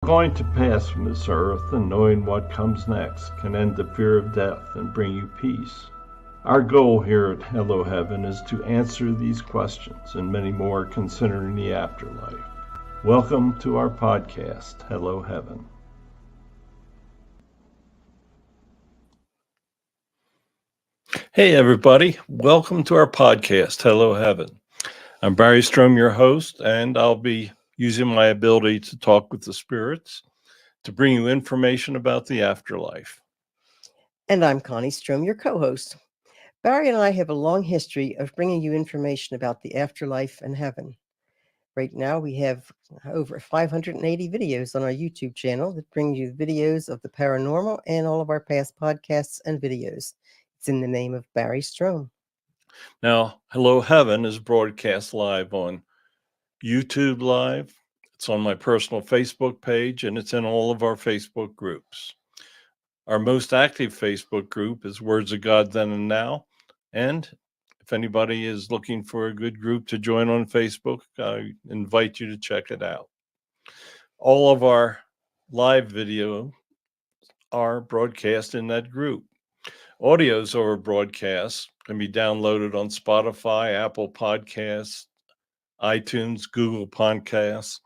Going to pass from this earth, and knowing what comes next can end the fear of death and bring you peace. Our goal here at Hello Heaven is to answer these questions and many more concerning the afterlife. Welcome to our podcast, Hello Heaven. Hey, everybody. Welcome to our podcast, Hello Heaven. I'm Barry Strohm, your host, and I'll be using my ability to talk with the spirits to bring you information about the afterlife. And I'm Connie Strohm, your co-host. Barry and I have a long history of bringing you information about the afterlife and heaven. Right now, we have over 580 videos on our YouTube channel that bring you videos of the paranormal and all of our past podcasts and videos. It's in the name of Barry Strohm. Now, Hello Heaven is broadcast live on YouTube Live. It's on my personal Facebook page, and it's in all of our Facebook groups. Our most active Facebook group is Words of God Then and Now. And if anybody is looking for a good group to join on Facebook, I invite you to check it out. All of our live video are broadcast in that group. Audios of our broadcasts can be downloaded on Spotify, Apple Podcasts, iTunes, Google Podcasts,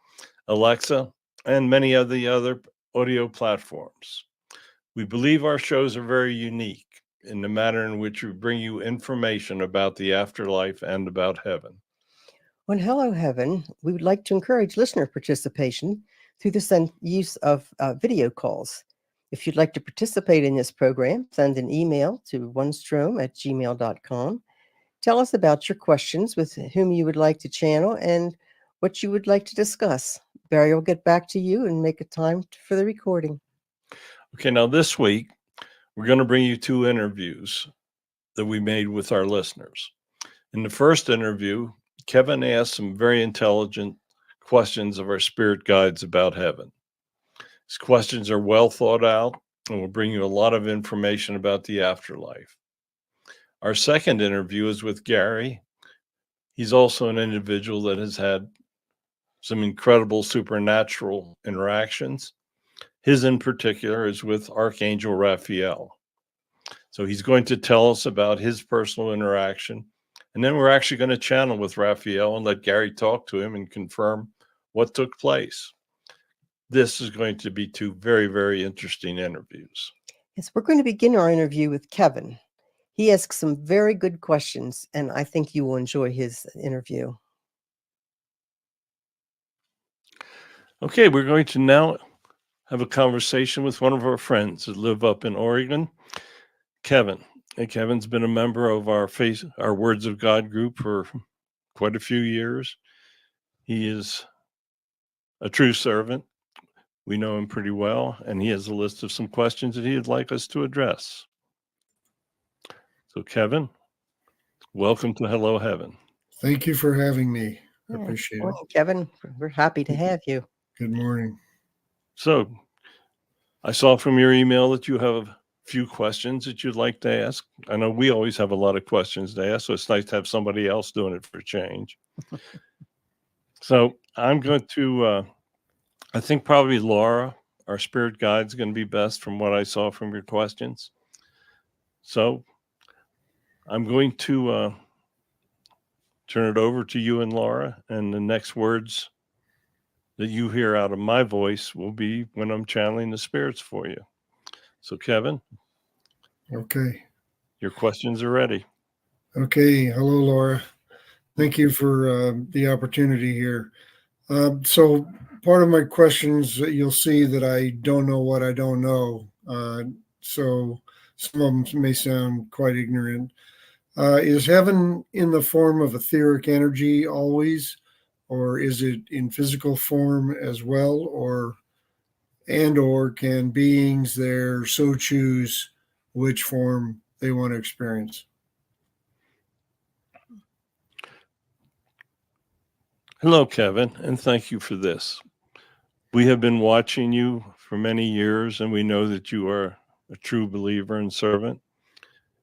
Alexa, and many of the other audio platforms. We believe our shows are very unique in the manner in which we bring you information about the afterlife and about heaven. On Hello Heaven, we would like to encourage listener participation through the use of video calls. If you'd like to participate in this program, send an email to onestrom@gmail.com. Tell us about your questions, with whom you would like to channel, and what you would like to discuss. Barry will get back to you and make a time for the recording. Okay, now this week, we're going to bring you two interviews that we made with our listeners. In the first interview, Kevin asked some very intelligent questions of our spirit guides about heaven. His questions are well thought out and will bring you a lot of information about the afterlife. Our second interview is with Gary. He's also an individual that has had some incredible supernatural interactions. His in particular is with Archangel Raphael. So he's going to tell us about his personal interaction. And then we're actually going to channel with Raphael and let Gary talk to him and confirm what took place. This is going to be two very, very interesting interviews. Yes, we're going to begin our interview with Kevin. He asks some very good questions, and I think you will enjoy his interview. Okay, we're going to now have a conversation with one of our friends that live up in Oregon, Kevin. And Kevin's been a member of our Words of God group for quite a few years. He is a true servant. We know him pretty well, and he has a list of some questions that he'd like us to address. So, Kevin, welcome to Hello Heaven. Thank you for having me. I Yeah. appreciate Morning, it. Kevin. We're happy to have you. Good morning. So, I saw from your email that you have a few questions that you'd like to ask. I know we always have a lot of questions to ask, so it's nice to have somebody else doing it for a change. So, I'm going to, I think probably Laura, our spirit guide, is going to be best from what I saw from your questions. So, I'm going to turn it over to you and Laura, and the next words that you hear out of my voice will be when I'm channeling the spirits for you. So, Kevin, Okay. your questions are ready. Okay. Hello, Laura. Thank you for the opportunity here. So, part of my questions, you'll see that I don't know what I don't know. So, some of them may sound quite ignorant. Is heaven in the form of etheric energy always, or is it in physical form as well, or can beings there so choose which form they want to experience? Hello, Kevin, and thank you for this. We have been watching you for many years, and we know that you are a true believer and servant,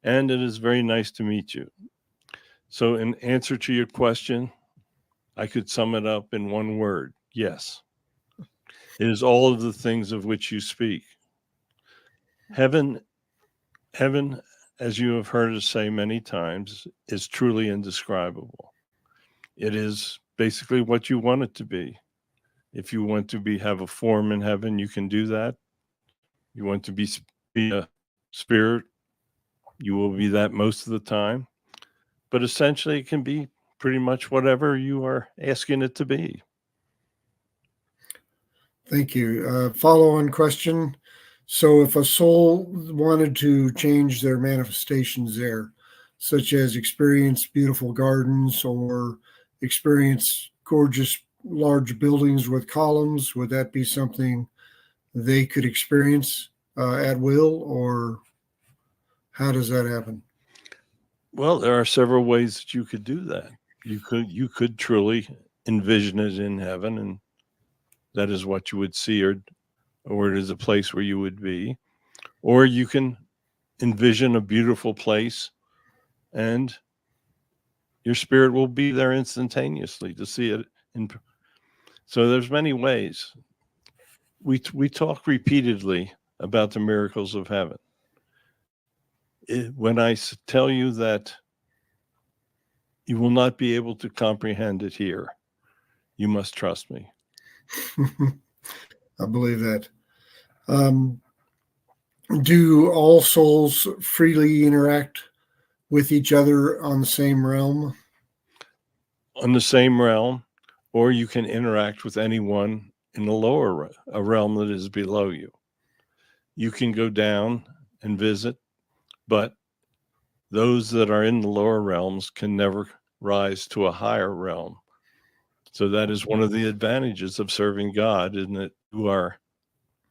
and it is very nice to meet you. So, in answer to your question, I could sum it up in one word: yes. It is all of the things of which you speak. Heaven, as you have heard us say many times, is truly indescribable. It is basically what you want it to be. If you want to have a form in heaven, you can do that. You want to be a spirit, you will be that most of the time. But essentially, it can be pretty much whatever you are asking it to be. Thank you. Follow-on question. So if a soul wanted to change their manifestations there, such as experience beautiful gardens or experience gorgeous large buildings with columns, would that be something they could experience at will, or how does that happen? Well, there are several ways that you could do that. You could truly envision it in heaven, and that is what you would see, or it is a place where you would be. Or you can envision a beautiful place, and your spirit will be there instantaneously to see it. So there's many ways. We talk repeatedly about the miracles of heaven. When I tell you that you will not be able to comprehend it here, you must trust me. I believe that. Do all souls freely interact with each other on the same realm? On the same realm, or you can interact with anyone in the lower a realm that is below you. You can go down and visit, but those that are in the lower realms can never rise to a higher realm. So that is one of the advantages of serving God, in that you are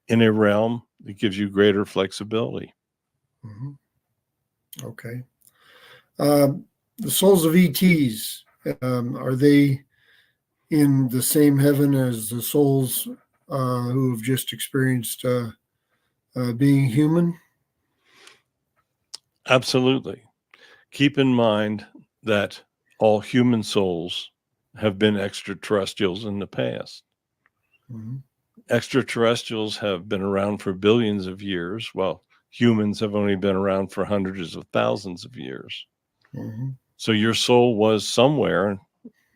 in a realm that gives you greater flexibility. Mm-hmm. Okay. The souls of ETs, are they in the same heaven as the souls who have just experienced being human? Absolutely. Keep in mind that all human souls have been extraterrestrials in the past. Mm-hmm. Extraterrestrials have been around for billions of years, while humans have only been around for hundreds of thousands of years. Mm-hmm. So your soul was somewhere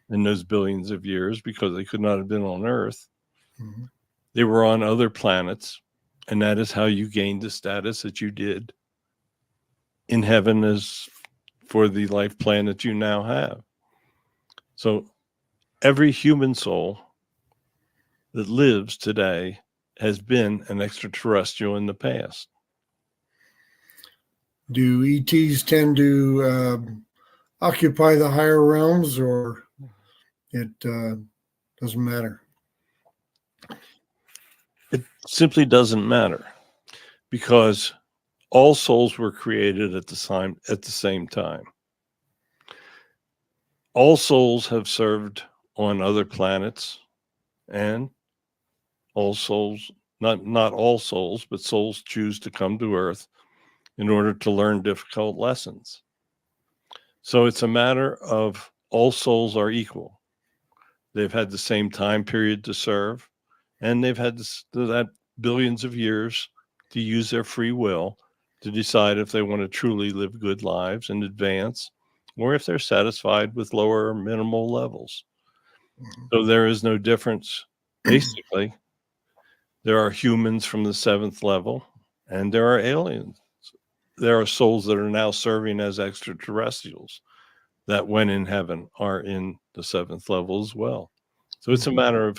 in those billions of years, because they could not have been on Earth. Mm-hmm. They were on other planets, and that is how you gained the status that you did in heaven, as for the life plan that you now have. So every human soul that lives today has been an extraterrestrial in the past. Do ETs tend to occupy the higher realms, or it doesn't matter? It simply doesn't matter, because all souls were created at the same time. All souls have served on other planets, and all souls, not all souls, but souls choose to come to Earth in order to learn difficult lessons. So it's a matter of all souls are equal. They've had the same time period to serve, and they've had that billions of years to use their free will to decide if they want to truly live good lives and advance, or if they're satisfied with lower or minimal levels. Mm-hmm. So there is no difference. Basically, there are humans from the 7th level, and there are aliens. There are souls that are now serving as extraterrestrials that, when in heaven, are in the 7th level as well. So it's a matter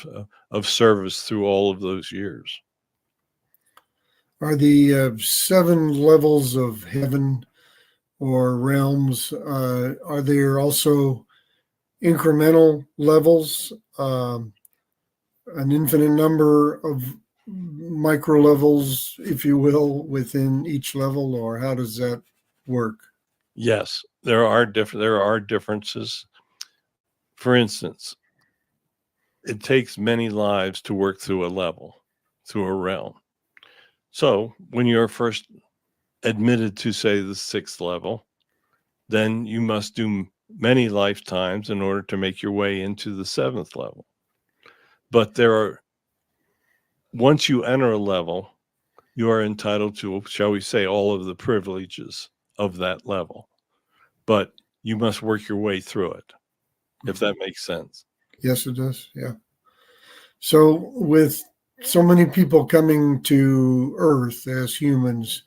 of service through all of those years. Are the 7 levels of heaven or realms, are there also incremental levels, an infinite number of micro levels, if you will, within each level, or how does that work? Yes, there are differences. For instance, it takes many lives to work through a level, through a realm. So when you're first admitted to, say, the 6th level, then you must do many lifetimes in order to make your way into the 7th level. But there are once you enter a level, you are entitled to, shall we say, all of the privileges of that level. But you must work your way through it, if that makes sense. Yes, it does. Yeah. So with so many people coming to Earth as humans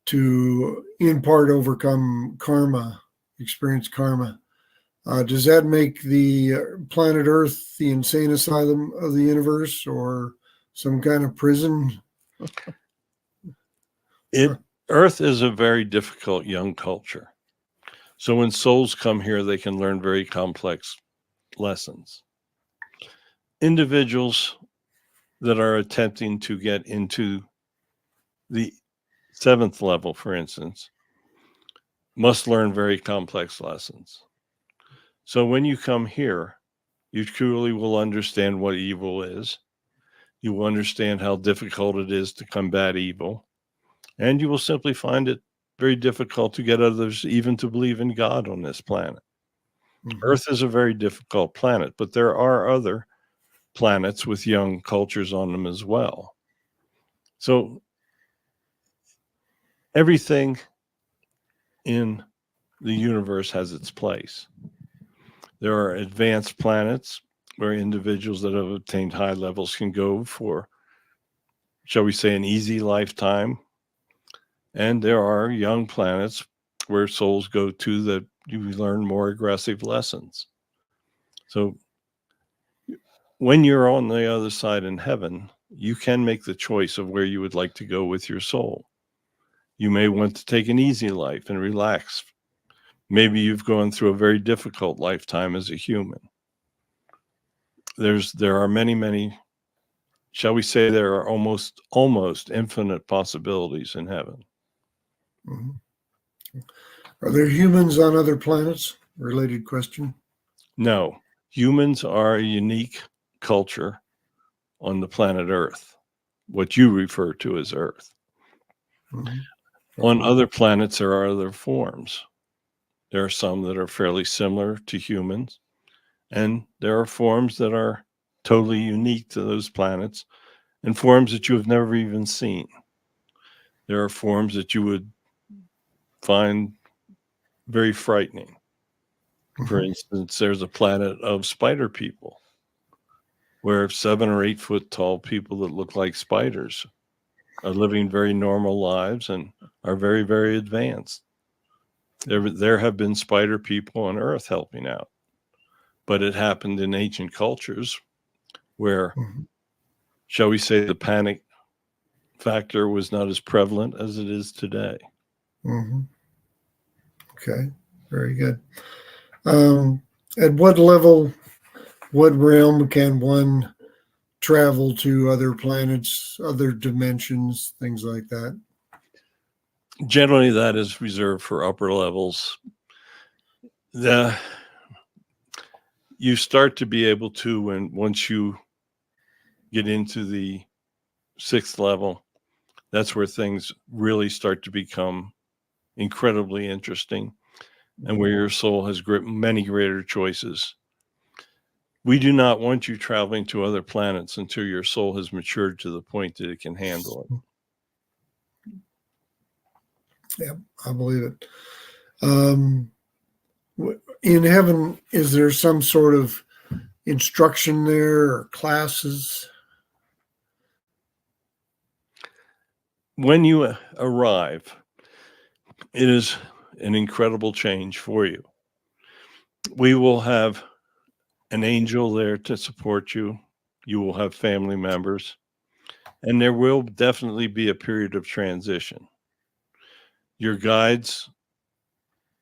to, in part, overcome karma, experience karma, does that make the planet Earth the insane asylum of the universe or some kind of prison? Earth is a very difficult young culture. So when souls come here, they can learn very complex lessons. Individuals that are attempting to get into the 7th level, for instance, must learn very complex lessons. So when you come here, you truly will understand what evil is. You will understand how difficult it is to combat evil. And you will simply find it very difficult to get others even to believe in God on this planet. Mhm. Earth is a very difficult planet, but there are other planets with young cultures on them as well. So everything in the universe has its place. There are advanced planets where individuals that have obtained high levels can go for, shall we say, an easy lifetime. And there are young planets where souls go to that you learn more aggressive lessons. So when you're on the other side in heaven, you can make the choice of where you would like to go with your soul. You may want to take an easy life and relax. Maybe you've gone through a very difficult lifetime as a human. There are many, shall we say, there are almost infinite possibilities in heaven. Mhm. Are there humans on other planets? Related question. No, humans are a unique culture on the planet Earth, what you refer to as Earth. Mhm. On Okay. other planets, there are other forms. There are some that are fairly similar to humans, and there are forms that are totally unique to those planets and forms that you have never even seen. There are forms that you would find very frightening. For Mhm. instance, there's a planet of spider people where 7 or 8 foot tall people that look like spiders are living very normal lives and are very, very advanced. There have been spider people on Earth helping out, but it happened in ancient cultures where, Mhm. shall we say, the panic factor was not as prevalent as it is today. Mhm. Okay, very good. At what level, what realm can one travel to, other planets, other dimensions, things like that? Generally, that is reserved for upper levels. You start to be able to, once you get into the 6th level, that's where things really start to become incredibly interesting and where your soul has many greater choices. We do not want you traveling to other planets until your soul has matured to the point that it can handle it. Yeah, I believe it. In heaven, is there some sort of instruction there or classes? When you arrive, it is an incredible change for you. We will have an angel there to support you. You will have family members, and there will definitely be a period of transition. Your guides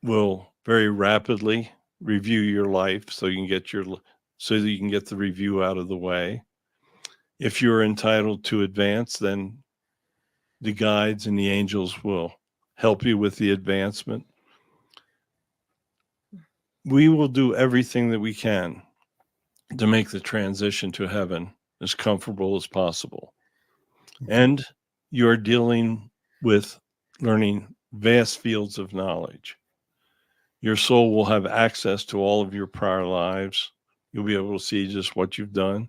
will very rapidly review your life so you can get the review out of the way. If you're entitled to advance, then the guides and the angels will help you with the advancement. We will do everything that we can to make the transition to heaven as comfortable as possible. And you're dealing with learning vast fields of knowledge. Your soul will have access to all of your prior lives. You'll be able to see just what you've done.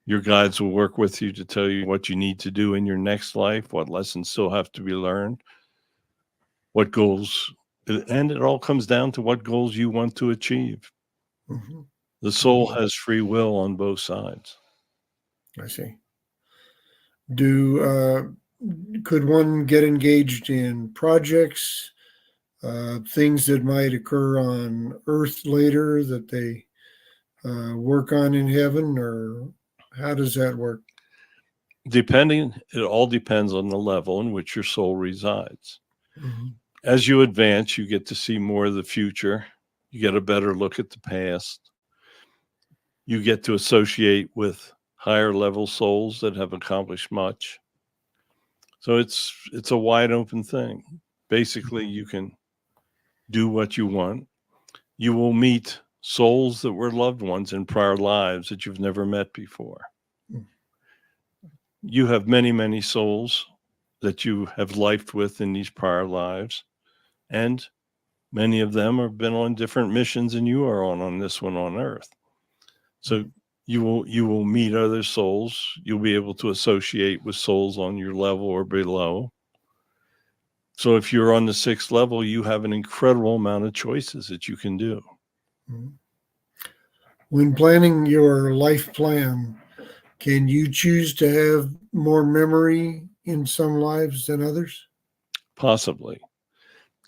Your guides will work with you to tell you what you need to do in your next life, what lessons still have to be learned, what goals, and it all comes down to what goals you want to achieve. Mhm. The soul has free will on both sides. I see. Could one get engaged in projects, things that might occur on Earth later that they work on in heaven, or how does that work? It all depends on the level in which your soul resides. Mhm. As you advance, you get to see more of the future. You get a better look at the past. You get to associate with higher level souls that have accomplished much. So it's a wide open thing. Basically, you can do what you want. You will meet souls that were loved ones in prior lives that you've never met before. Mm. You have many, many souls that you have lifed with in these prior lives, and many of them have been on different missions than you are on this one on Earth. So you will meet other souls. You'll be able to associate with souls on your level or below. So if you're on the 6th level, you have an incredible amount of choices that you can do. Mhm. When planning your life plan, can you choose to have more memory in some lives than others? Possibly.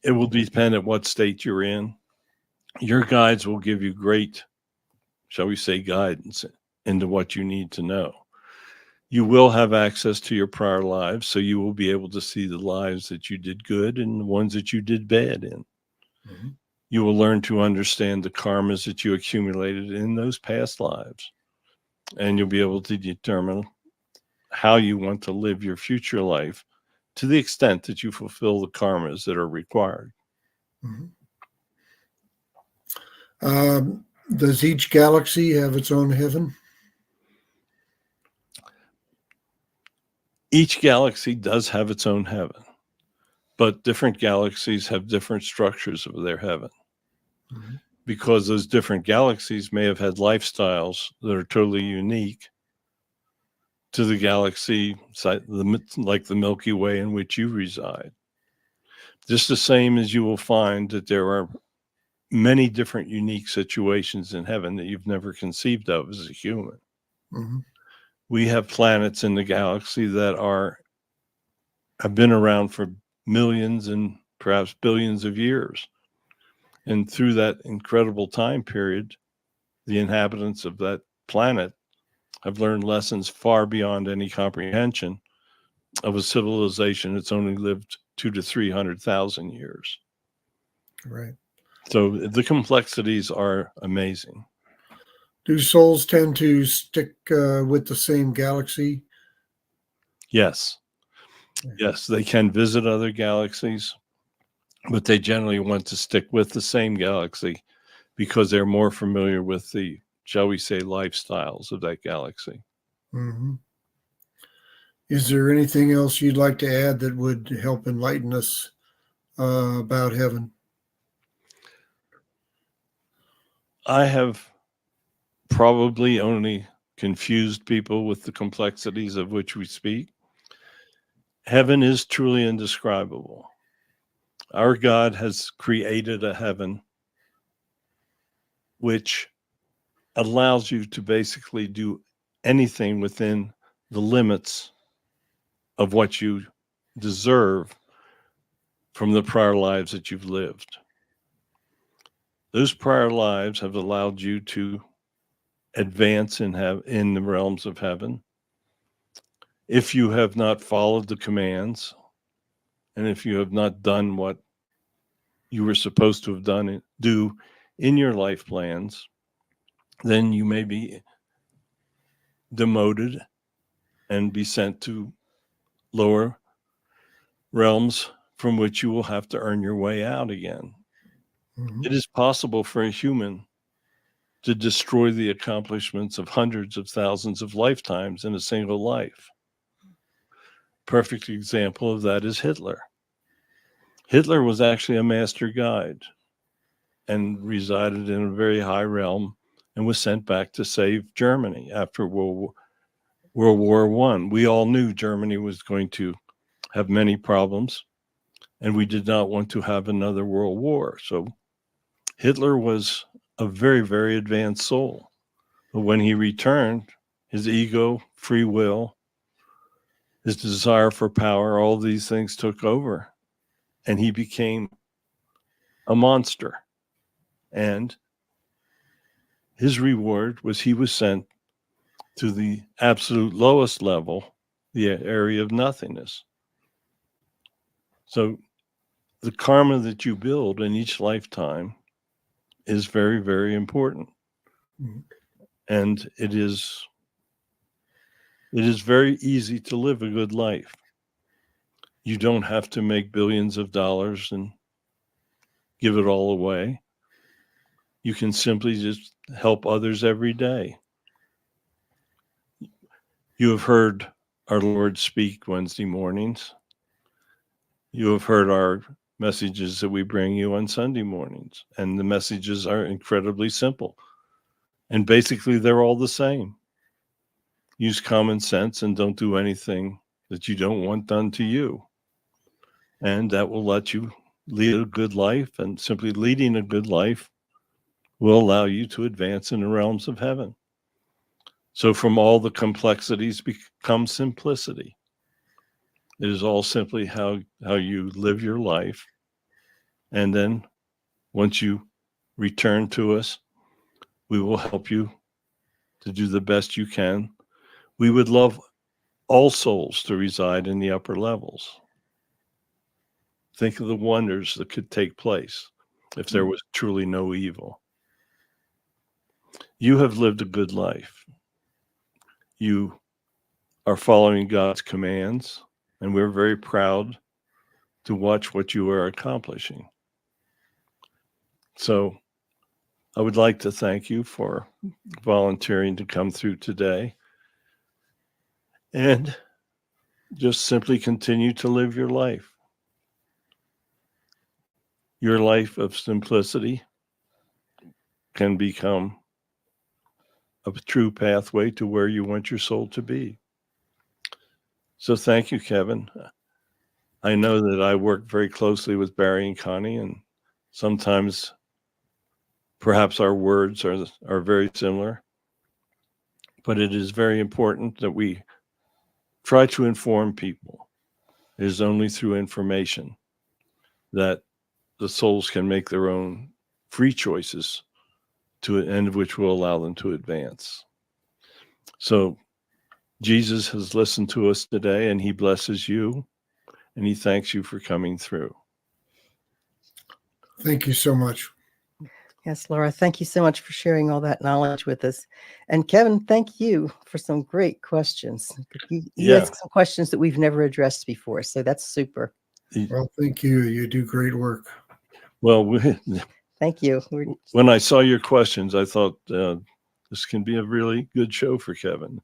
It will depend on what state you're in. Your guides will give you great, shall we say, guidance into what you need to know. You will have access to your prior lives, so you will be able to see the lives that you did good and the ones that you did bad in. Mhm. You will learn to understand the karmas that you accumulated in those past lives, and you'll be able to determine how you want to live your future life to the extent that you fulfill the karmas that are required. Mhm. Does each galaxy have its own heaven? Each galaxy does have its own heaven, but different galaxies have different structures of their heaven Mhm. because those different galaxies may have had lifestyles that are totally unique to the galaxy, like the Milky Way in which you reside. Just the same as you will find that there are many different unique situations in heaven that you've never conceived of as a human. Mhm. We have planets in the galaxy that have been around for millions and perhaps billions of years. And through that incredible time period, the inhabitants of that planet have learned lessons far beyond any comprehension of a civilization that's only lived 200 to 300,000 years. Right. So the complexities are amazing. Do souls tend to stick with the same galaxy? Yes, yes, they can visit other galaxies, but they generally want to stick with the same galaxy because they're more familiar with the, shall we say, lifestyles of that galaxy. Mhm. Is there anything else you'd like to add that would help enlighten us about heaven? I have probably only confused people with the complexities of which we speak. Heaven is truly indescribable. Our God has created a heaven which allows you to basically do anything within the limits of what you deserve from the prior lives that you've lived. Those prior lives have allowed you to advance in the realms of heaven. If you have not followed the commands, and if you have not done what you were supposed to have do in your life plans, then you may be demoted and be sent to lower realms from which you will have to earn your way out again. Mhm. It is possible for a human to destroy the accomplishments of hundreds of thousands of lifetimes in a single life. Perfect example of that is Hitler. Hitler was actually a master guide and resided in a very high realm and was sent back to save Germany after World War I. We all knew Germany was going to have many problems, and we did not want to have another world war. So Hitler was a very, very advanced soul. But when he returned, his ego, free will, his desire for power, all these things took over, and he became a monster. And his reward was he was sent to the absolute lowest level, the area of nothingness. So the karma that you build in each lifetime is very, very important. Mhm. And it is very easy to live a good life. You don't have to make billions of dollars and give it all away. You can simply just help others every day. You have heard our Lord speak Wednesday mornings. You have heard our messages that we bring you on Sunday mornings, and the messages are incredibly simple. And basically, they're all the same. Use common sense and don't do anything that you don't want done to you. And that will let you lead a good life, and simply leading a good life will allow you to advance in the realms of heaven. So from all the complexities becomes simplicity. It is all simply how you live your life. And then once you return to us, we will help you to do the best you can. We would love all souls to reside in the upper levels. Think of the wonders that could take place if there was truly no evil. You have lived a good life. You are following God's commands, and we're very proud to watch what you are accomplishing. So I would like to thank you for volunteering to come through today and just simply continue to live your life. Your life of simplicity can become a true pathway to where you want your soul to be. So thank you, Kevin. I know that I work very closely with Barry and Connie, and sometimes perhaps our words are very similar, but it is very important that we try to inform people. It is only through information that the souls can make their own free choices to an end which will allow them to advance. So Jesus has listened to us today, and he blesses you, and he thanks you for coming through. Thank you so much. Yes, Laura, thank you so much for sharing all that knowledge with us. And Kevin, thank you for some great questions. You asked some questions that we've never addressed before, so that's super. Well, thank you. You do great work. Well, thank you. When I saw your questions, I thought this can be a really good show for Kevin.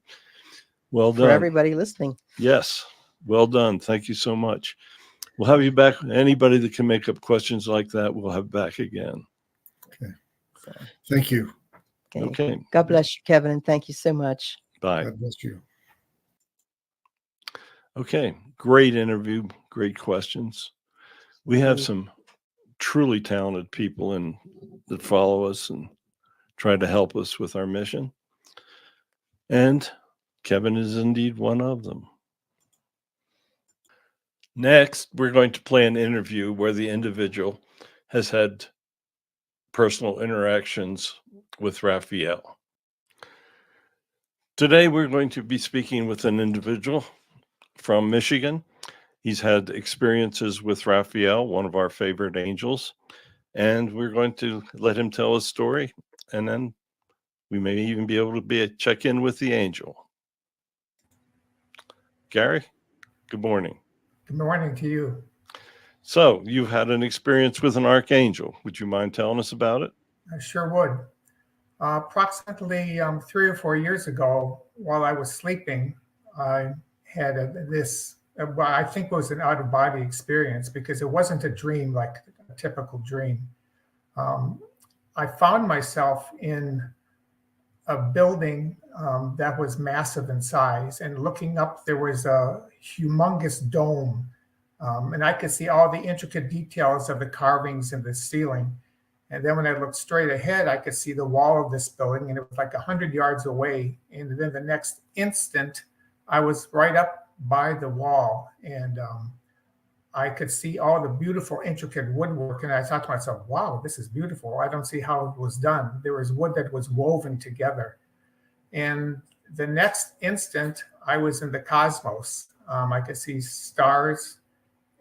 Well done. For everybody listening. Yes. Well done. Thank you so much. We'll have you back. Anybody that can make up questions like that, we'll have back again. Okay. Thank you. Okay. God bless you, Kevin, and thank you so much. Bye. God bless you. Okay. Great interview. Great questions. We have some truly talented people that follow us and try to help us with our mission. And Kevin is indeed one of them. Next, we're going to play an interview where the individual has had personal interactions with Raphael. Today, we're going to be speaking with an individual from Michigan. He's had experiences with Raphael, one of our favorite angels, and we're going to let him tell his story, and then we may even be able to check in with the angel. Gary, good morning. Good morning to you. So you've had an experience with an archangel. Would you mind telling us about it? I sure would. Approximately 3 or 4 years ago, while I was sleeping, I had what I think was an out-of-body experience, because it wasn't a dream like a typical dream. I found myself in a building that was massive in size. And looking up, there was a humongous dome. And I could see all the intricate details of the carvings in the ceiling. And then when I looked straight ahead, I could see the wall of this building, and it was like 100 yards away. And then the next instant, I was right up by the wall, and I could see all the beautiful, intricate woodwork. And I thought to myself, wow, this is beautiful. I don't see how it was done. There was wood that was woven together. And the next instant, I was in the cosmos. I could see stars.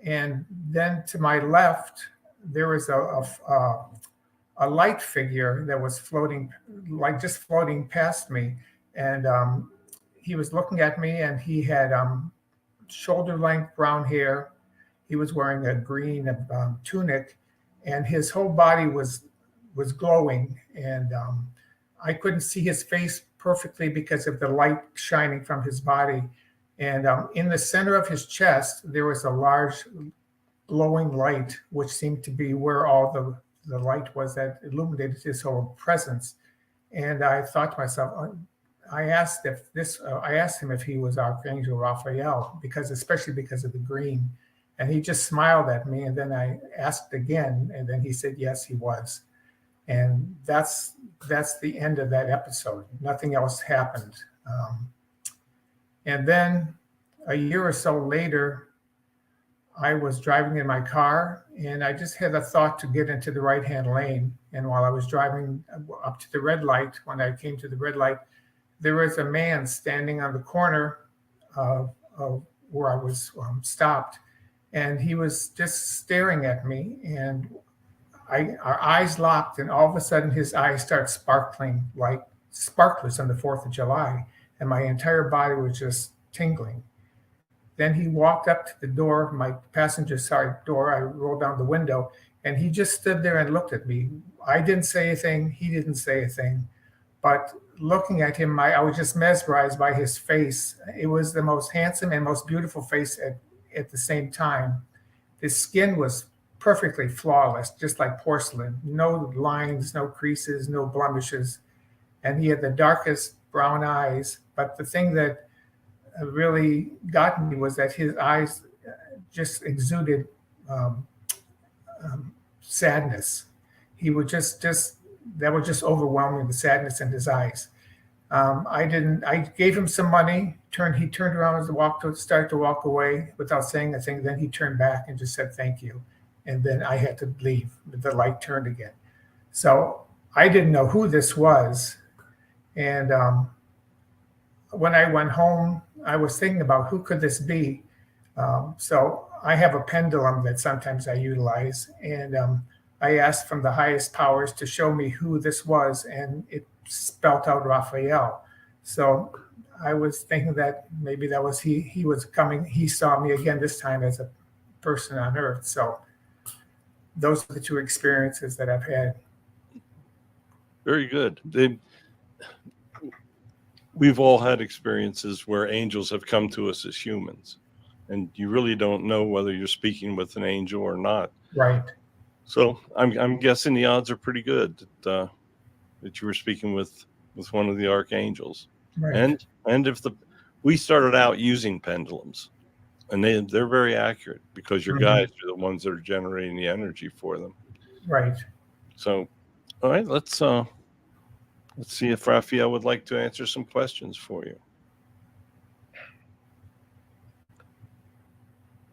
And then to my left, there was a light figure that was floating, like just floating past me. And he was looking at me, and he had shoulder length brown hair. He was wearing a green tunic, and his whole body was glowing. And I couldn't see his face perfectly because of the light shining from his body. And in the center of his chest, there was a large glowing light, which seemed to be where all the light was that illuminated his whole presence. And I thought to myself, I asked him if he was Archangel Raphael, especially because of the green. And he just smiled at me. And then I asked again, and then he said, yes, he was. And that's the end of that episode. Nothing else happened. And then a year or so later, I was driving in my car, and I just had a thought to get into the right-hand lane. And while I was driving up to the red light, when I came to the red light, there was a man standing on the corner of where I was stopped. And he was just staring at me, and our eyes locked, and all of a sudden his eyes start sparkling like sparklers on the 4th of July. And my entire body was just tingling. Then he walked up to the door, my passenger side door. I rolled down the window, and he just stood there and looked at me. I didn't say anything. He didn't say a thing. But looking at him, I was just mesmerized by his face. It was the most handsome and most beautiful face at the same time. His skin was perfectly flawless, just like porcelain. No lines, no creases, no blemishes. And he had the darkest brown eyes. But the thing that really got me was that his eyes just exuded sadness. He would just that was just overwhelming, the sadness in his eyes. I gave him some money. He turned around and started to walk away without saying a thing. Then he turned back and just said thank you. And then I had to leave. The light turned again. So I didn't know who this was. And when I went home, I was thinking about who could this be. So I have a pendulum that sometimes I utilize, and I asked from the highest powers to show me who this was, and it spelt out Raphael. So I was thinking that maybe that was he. He was coming. He saw me again, this time as a person on Earth. So those are the two experiences that I've had. Very good. We've all had experiences where angels have come to us as humans, and you really don't know whether you're speaking with an angel or not. Right. So I'm guessing the odds are pretty good that you were speaking with one of the archangels. Right. And if we started out using pendulums, and they're very accurate because your guides are the ones that are generating the energy for them. Right. So, all right, let's see if Raphael would like to answer some questions for you.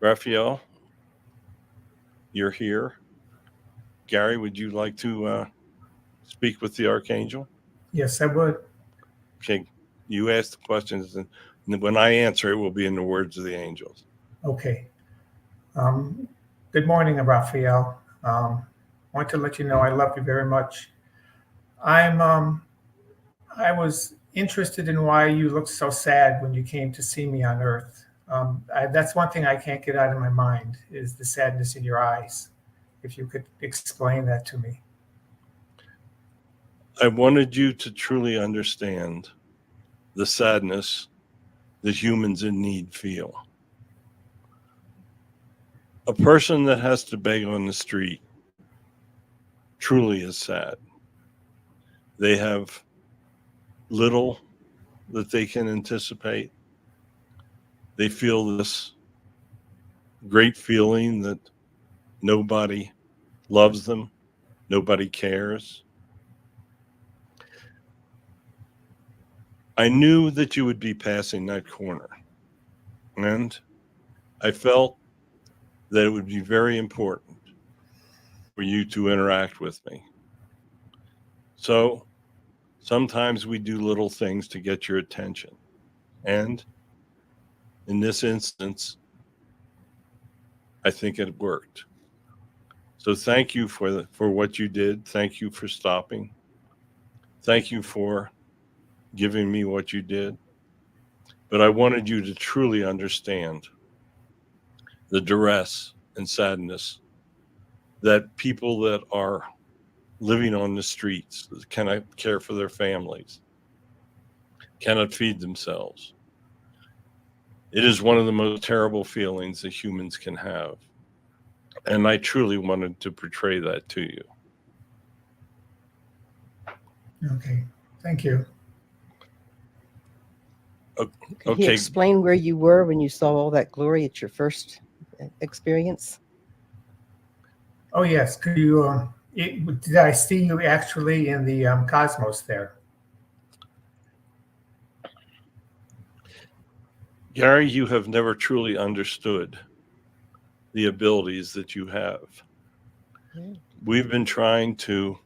Raphael, you're here. Gary, would you like to speak with the archangel? Yes, I would. Okay, you ask the questions, and when I answer, it will be in the words of the angels. Okay. Good morning, Raphael. I want to let you know I love you very much. I was interested in why you looked so sad when you came to see me on Earth. That's one thing I can't get out of my mind, is the sadness in your eyes. If you could explain that to me. I wanted you to truly understand the sadness that humans in need feel. A person that has to beg on the street truly is sad. They have little that they can anticipate. They feel this great feeling that nobody loves them, nobody cares. I knew that you would be passing that corner, and I felt that it would be very important for you to interact with me. So sometimes we do little things to get your attention. And in this instance, I think it worked. So thank you for what you did. Thank you for stopping. Thank you for giving me what you did. But I wanted you to truly understand the duress and sadness that people that are living on the streets, that cannot care for their families, cannot feed themselves. It is one of the most terrible feelings that humans can have. And I truly wanted to portray that to you. Okay, thank you. Could he Okay. explain where you were when you saw all that glory at your first experience? Oh yes, could you? Did I see you actually in the cosmos there? Gary, you have never truly understood the abilities that you have. Yeah. We've been trying to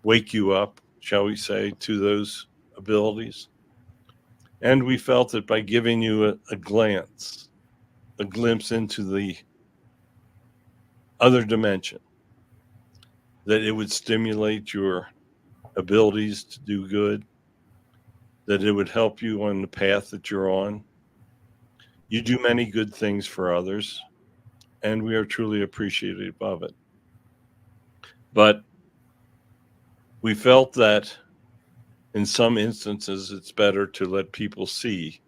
wake you up, shall we say, to those abilities. And we felt that by giving you a glance, a glimpse into the other dimension, that it would stimulate your abilities to do good, that it would help you on the path that you're on. You do many good things for others, and we are truly appreciative of it. But we felt that in some instances, it's better to let people see,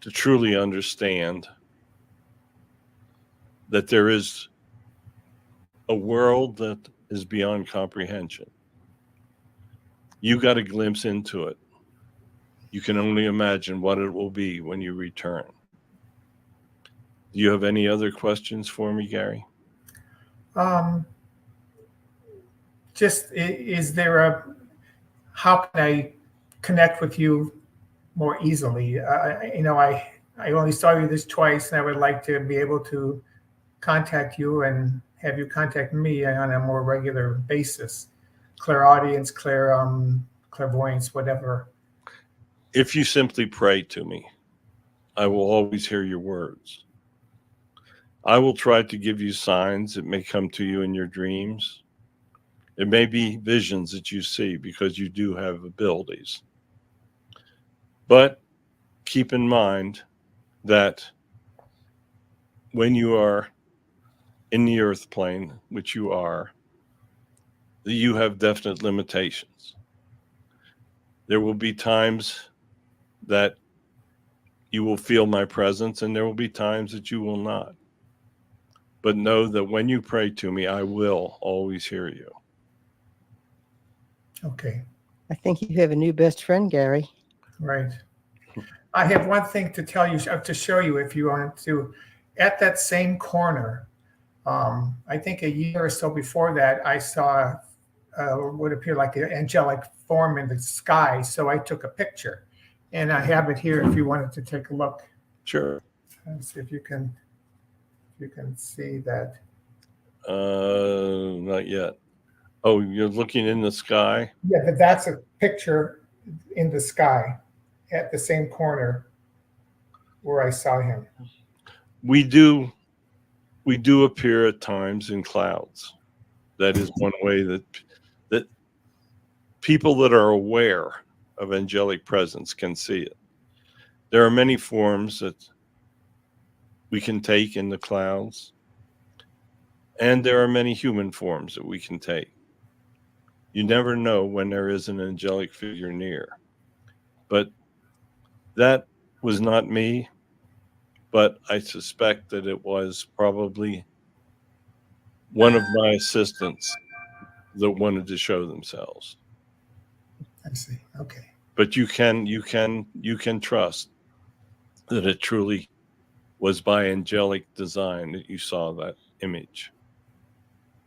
to truly understand that there is a world that is beyond comprehension. You got a glimpse into it. You can only imagine what it will be when you return. Do you have any other questions for me, Gary? Um, just is there a how can I connect with you more easily? I only saw you this twice, and I would like to be able to contact you and have you contact me on a more regular basis. Clairaudience, clairvoyance, whatever. If you simply pray to me, I will always hear your words. I will try to give you signs that may come to you in your dreams. It may be visions that you see because you do have abilities. But keep in mind that when you are in the earth plane, which you are, that you have definite limitations. There will be times that you will feel my presence, and there will be times that you will not. But know that when you pray to me, I will always hear you. Okay, I think you have a new best friend, Gary. right. I have one thing to tell you, to show you if you want to. At that same corner, I think a year or so before that, I saw what appeared like an angelic form in the sky. So I took a picture, and I have it here if you wanted to take a look. Sure. Let's see if you can see that. Not yet. Oh, you're looking in the sky? Yeah, but that's a picture in the sky at the same corner where I saw him. We do appear at times in clouds. That is one way that people that are aware of angelic presence can see it. There are many forms that we can take in the clouds, and there are many human forms that we can take. You never know when there is an angelic figure near. But that was not me, but I suspect that it was probably one of my assistants that wanted to show themselves. I see. Okay. But you can trust that it truly was by angelic design that you saw that image.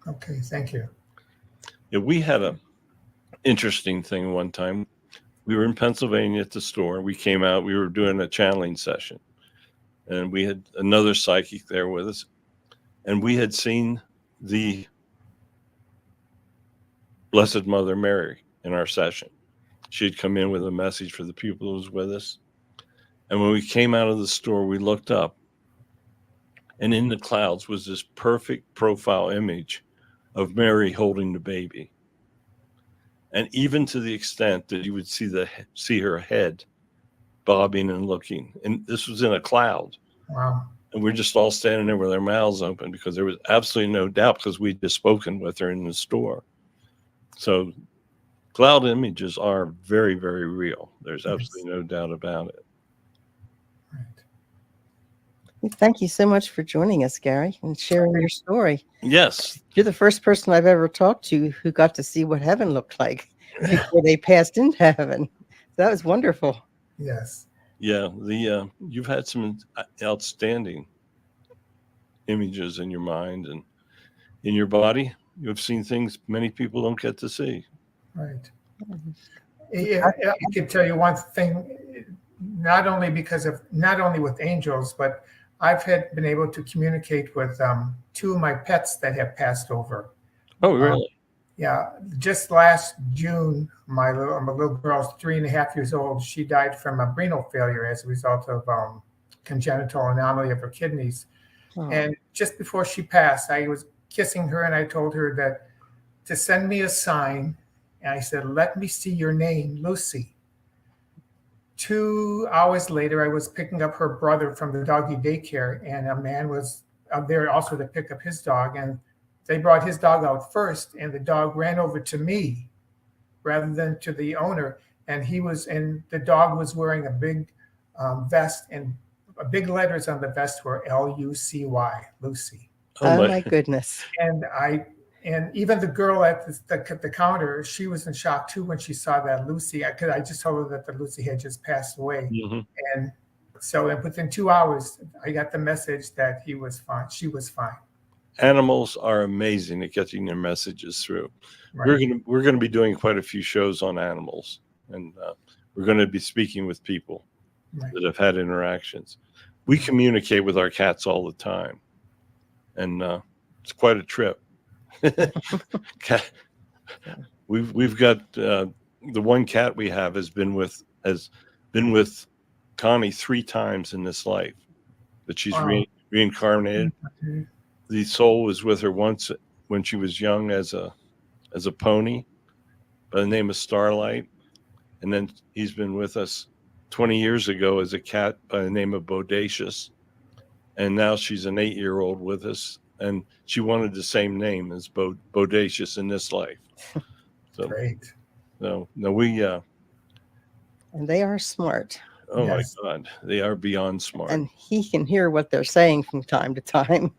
Okay. Thank you. Yeah, we had a interesting thing one time. We were in Pennsylvania at the store. We came out, we were doing a channeling session, and we had another psychic there with us, and we had seen the Blessed Mother Mary in our session. She had come in with a message for the people who was with us. And when we came out of the store, we looked up, and in the clouds was this perfect profile image of Mary holding the baby. And even to the extent that you would see her head bobbing and looking. And this was in a cloud. Wow. And we're just all standing there with our mouths open because there was absolutely no doubt, because we'd just spoken with her in the store. So cloud images are very, very real. There's absolutely no doubt about it. Right. Thank you so much for joining us, Gary, and sharing your story. Yes. You're the first person I've ever talked to who got to see what heaven looked like before they passed into heaven. That was wonderful. Yes. Yeah. You've had some outstanding images in your mind and in your body. You've seen things many people don't get to see. Right. Yeah, I can tell you one thing, not only with angels, but I've been able to communicate with two of my pets that have passed over. Oh, really? Yeah, just last June, my little girl's 3.5 years old. She died from a renal failure as a result of congenital anomaly of her kidneys. Oh. And just before she passed, I was kissing her and I told her that to send me a sign. And I said, "Let me see your name, Lucy." 2 hours later, I was picking up her brother from the doggy daycare, and a man was there also to pick up his dog. And they brought his dog out first, and the dog ran over to me rather than to the owner. And the dog was wearing a big vest, and big letters on the vest were Lucy, Lucy. Oh my goodness. And even the girl at the counter, she was in shock too when she saw that Lucy. I just told her that the Lucy had just passed away. Mm-hmm. And so within 2 hours, I got the message that he was fine. She was fine. Animals are amazing at getting their messages through. Right. We're gonna be doing quite a few shows on animals, and we're going to be speaking with people that have had interactions. We communicate with our cats all the time, and it's quite a trip. We've got the one cat we have has been with Connie 3 times in this life, but she's reincarnated. Mm-hmm. The soul was with her once when she was young as a pony by the name of Starlight, and then he's been with us 20 years ago as a cat by the name of Bodacious, and now she's an 8-year-old with us, and she wanted the same name as Bodacious in this life. So great. No, we And they are smart. oh Yes. my God, they are beyond smart. And he can hear what they're saying from time to time.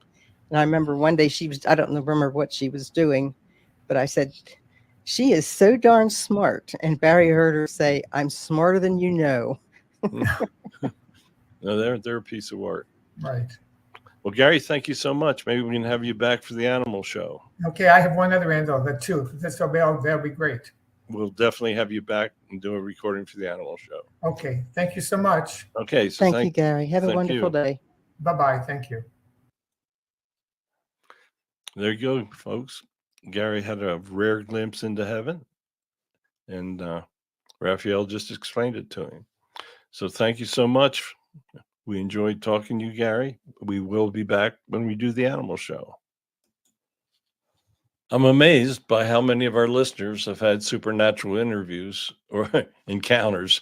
And I remember one day I don't remember what she was doing, but I said, "She is so darn smart." And Barry heard her say, "I'm smarter than you know." No, they're a piece of work. Right. Well, Gary, thank you so much. Maybe we can have you back for the animal show. Okay, I have one other animal, the two. That'll be great. We'll definitely have you back and do a recording for the animal show. Okay, thank you so much. Okay, so Thank you, Gary. Have a thank wonderful you. day. Bye-bye. Thank you. There you go, folks. Gary had a rare glimpse into heaven, and Raphael just explained it to him. So thank you so much. We enjoyed talking to you, Gary. We will be back when we do the animal show. I'm amazed by how many of our listeners have had supernatural interviews or encounters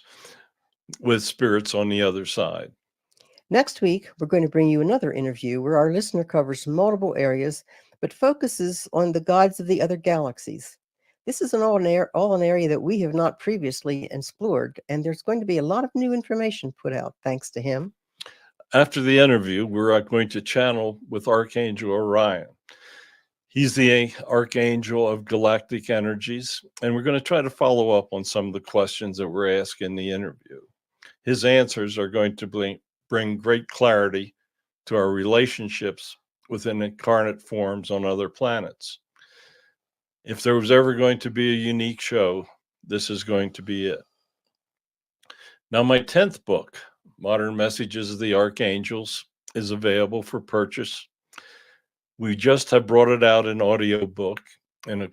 with spirits on the other side. Next week, we're going to bring you another interview where our listener covers multiple areas, but focuses on the gods of the other galaxies. This is all an area that we have not previously explored, and there's going to be a lot of new information put out thanks to him. After the interview, we're going to channel with Archangel Orion. He's the archangel of galactic energies, and we're going to try to follow up on some of the questions that were asked in the interview. His answers are going to bring great clarity to our relationships within incarnate forms on other planets. If there was ever going to be a unique show, this is going to be it. Now, my 10th book, Modern Messages of the Archangels, is available for purchase. We just have brought it out in audiobook in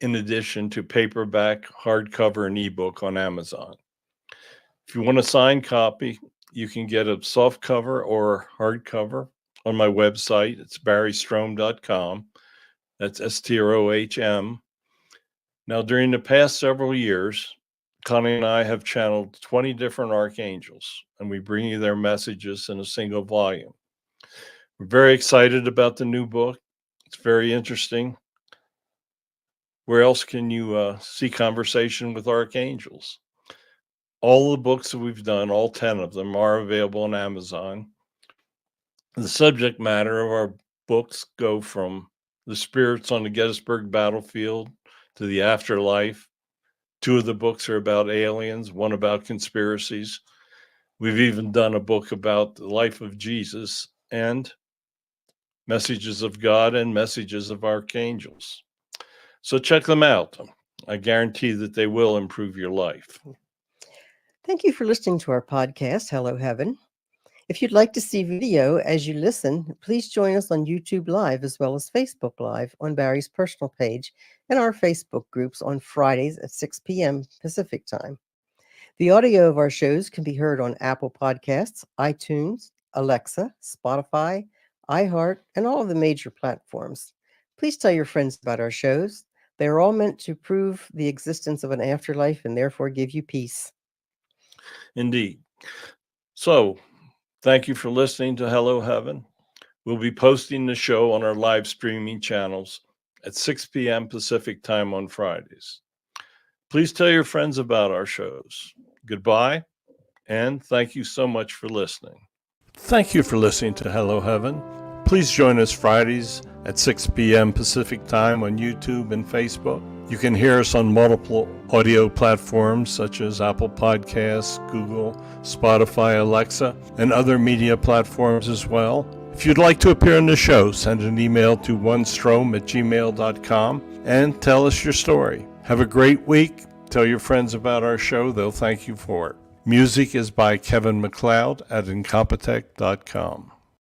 addition to paperback, hardcover, and ebook on Amazon. If you want a signed copy, you can get a softcover or hardcover on my website. It's barrystrohm.com. That's STROHM. Now, during the past several years, Connie and I have channeled 20 different archangels, and we bring you their messages in a single volume. We're very excited about the new book. It's very interesting. Where else can you see conversation with archangels? All the books that we've done, all 10 of them, are available on Amazon. The subject matter of our books go from the spirits on the Gettysburg battlefield to the afterlife. 2 of the books are about aliens, 1 about conspiracies. We've even done a book about the life of Jesus and messages of God and messages of archangels. So check them out. I guarantee that they will improve your life. Thank you for listening to our podcast, Hello Heaven. If you'd like to see video as you listen, please join us on YouTube Live as well as Facebook Live on Barry's personal page and our Facebook groups on Fridays at 6 p.m. Pacific Time. The audio of our shows can be heard on Apple Podcasts, iTunes, Alexa, Spotify, iHeart, and all of the major platforms. Please tell your friends about our shows. They are all meant to prove the existence of an afterlife and therefore give you peace. Indeed. So, thank you for listening to Hello Heaven. We'll be posting the show on our live streaming channels at 6 p.m. Pacific Time on Fridays. Please tell your friends about our shows. Goodbye, and thank you so much for listening. Thank you for listening to Hello Heaven. Please join us Fridays at 6 p.m. Pacific Time on YouTube and Facebook. You can hear us on multiple audio platforms such as Apple Podcasts, Google, Spotify, Alexa, and other media platforms as well. If you'd like to appear on the show, send an email to onestrohm@gmail.com and tell us your story. Have a great week. Tell your friends about our show. They'll thank you for it. Music is by Kevin MacLeod at incompetech.com.